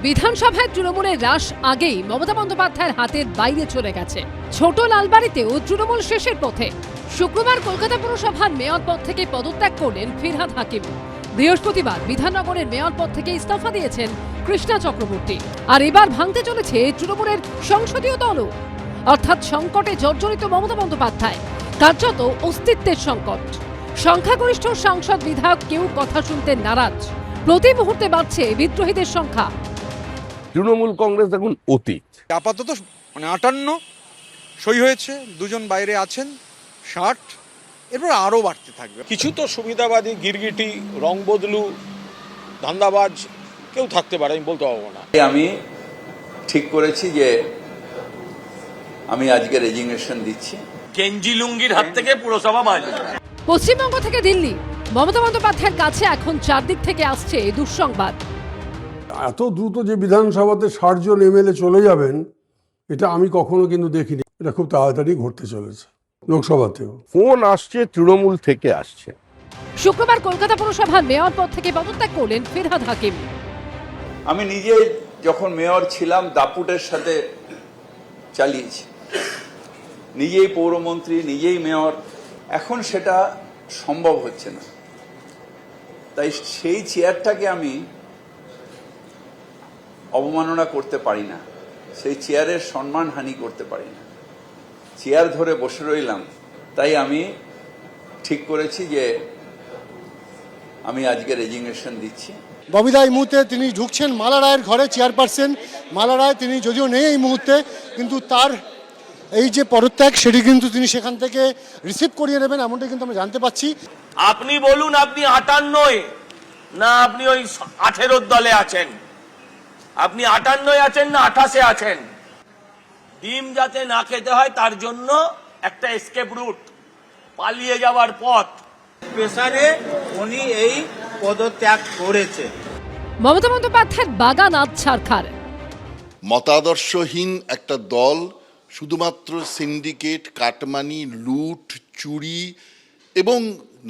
বিধানসভায় তৃণমূলের হ্রাস আগেই মমতা বন্দ্যোপাধ্যায়ের হাতের বাইরে চলে গেছে। ছোট লালবাড়িতেও তৃণমূল শেষের পথে। শুক্রবার কলকাতা পুরসভার মেয়র পদ থেকে পদত্যাগ করলেন ফিরহাদ হাকিম। বৃহস্পতিবার বিধাননগরের মেয়র পদ থেকে ইস্তফা দিয়েছেন কৃষ্ণা চক্রবর্তী। আর এবার ভাঙতে চলেছে তৃণমূলের সংসদীয় দলও, অর্থাৎ সংকটে জর্জরিত মমতা বন্দ্যোপাধ্যায়, কার্যত অস্তিত্বের সংকট। সংখ্যাগরিষ্ঠ সাংসদ বিধায়ক কেউ কথা শুনতে নারাজ। প্রতি মুহূর্তে বাড়ছে বিদ্রোহীদের সংখ্যা। তৃণমূল কংগ্রেস এখন অতীত। আপাতত 58 সই হয়েছে, দুজন বাইরে আছেন 60, এরপর আরও বাড়তে থাকবে। কিছু তো সুবিধাবাদী, গিরগিটি, রং বদলু, ধান্দাবাজ কেউ থাকতে পারে, আমি বলতে পারবো না। আমি ঠিক করেছি যে আমি আজকে রেজিগনেশন দিচ্ছি। গেঞ্জি লুঙ্গির হাত থেকে পুরসভা বাজে। পশ্চিমবঙ্গ থেকে দিল্লি, মমতা বন্দ্যোপাধ্যায়ের কাছে এখন চারদিক থেকে আসছে দুঃসংবাদ। এত দ্রুত যে বিধানসভাতে 60 জন এমএলএ চলে যাবেন, এটা আমি কখনো কিন্তু দেখিনি। এটা খুব তাড়াতাড়ি ঘটতে চলেছে। লোকসভাতেও ফোন আসছে, তৃণমূল থেকে আসছে। শুক্রবার কলকাতা পুরসভার মেয়র পদ থেকে পদত্যাগ করলেন ফিরহাদ হাকিম। আমি নিজে যখন মেয়র ছিলাম দাপুটের সাথে চালিয়েছি, নিজেই পৌরমন্ত্রী, নিজেই মেয়র। এখন সেটা সম্ভব হচ্ছে না, তাই সেই চেয়ারটাকে আমি অবমাননা করতে পারি না, সেই চেয়ারের সম্মানহানি করতে পারি না। চেয়ার ধরে বসে রইলাম, তাই আমি ঠিক করেছি যে আমি আজকে রেজিগনেশন দিচ্ছি। ববিদা এই মুহূর্তে তিনি ঢুকছেন মালা রায়ের ঘরে, চেয়ারপারসন মালা রায়। তিনি যদিও নেই এই মুহূর্তে, কিন্তু তার এই যে পদত্যাগ সেটি কিন্তু তিনি সেখান থেকে রিসিভ করিয়ে নেবেন, এমনটা কিন্তু আমরা জানতে পাচ্ছি। আপনি বলুন, আপনি 58 না আপনি ওই 18 দলে আছেন? আপনি 58 আছেন না 28 আছেন? ডিম যাতে না খেতে হয় তার জন্য একটা এসকেপ রুট, পালিয়ে যাওয়ার পথ। প্রেসারে উনি এই পদত্যাগ করেছে। মমতা বন্দ্যোপাধ্যায়ের বাগান আজ ছারখার। মতাদর্শহীন একটা দল শুধুমাত্র সিন্ডিকেট, কাটমানি, লুট, চুরি এবং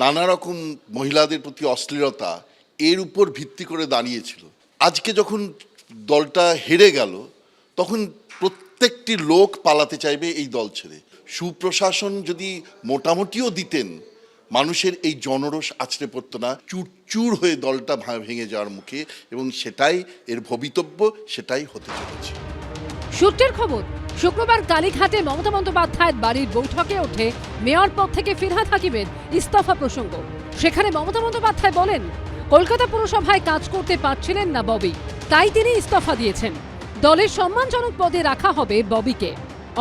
নানা রকম মহিলাদের প্রতি অশ্লীলতা এর উপর ভিত্তি করে দাঁড়িয়েছিল। আজকে যখন দলটা হেরে গেল, তখন প্রত্যেকটি লোক পালাতে চাইবে এই দল ছেড়ে। সুপ্রশাসন যদি মোটামুটিও দিতেন, মানুষের এই জনরোষ আছড়ে পড়তো না। চুরচুর হয়ে দলটা ভেঙে যাওয়ার মুখে, এবং সেটাই এর ভবিতব্য, সেটাই হতে চলেছে। সূত্রের খবর, শুক্রবার কালীঘাটে মমতা বন্দ্যোপাধ্যায়ের বাড়ির বৈঠকে ওঠে মেয়র পদ থেকে ফিরহাদ হাকিমের ইস্তফা প্রসঙ্গ। সেখানে মমতা বন্দ্যোপাধ্যায় বলেন, কলকাতা পুরসভায় কাজ করতে পারছিলেন না ববি, তাই তিনি ইস্তফা দিয়েছেন। দলের সম্মানজনক পদে রাখা হবে ববিকে।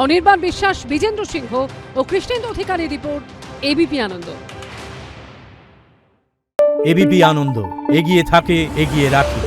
অনির্বাণ বিশ্বাস, বিজেন্দ্র সিংহ ও কৃষ্ণেন্দু অধিকারী রিপোর্ট, এবিপি আনন্দ। এবিপি আনন্দ, এগিয়ে থাকে, এগিয়ে রাখে।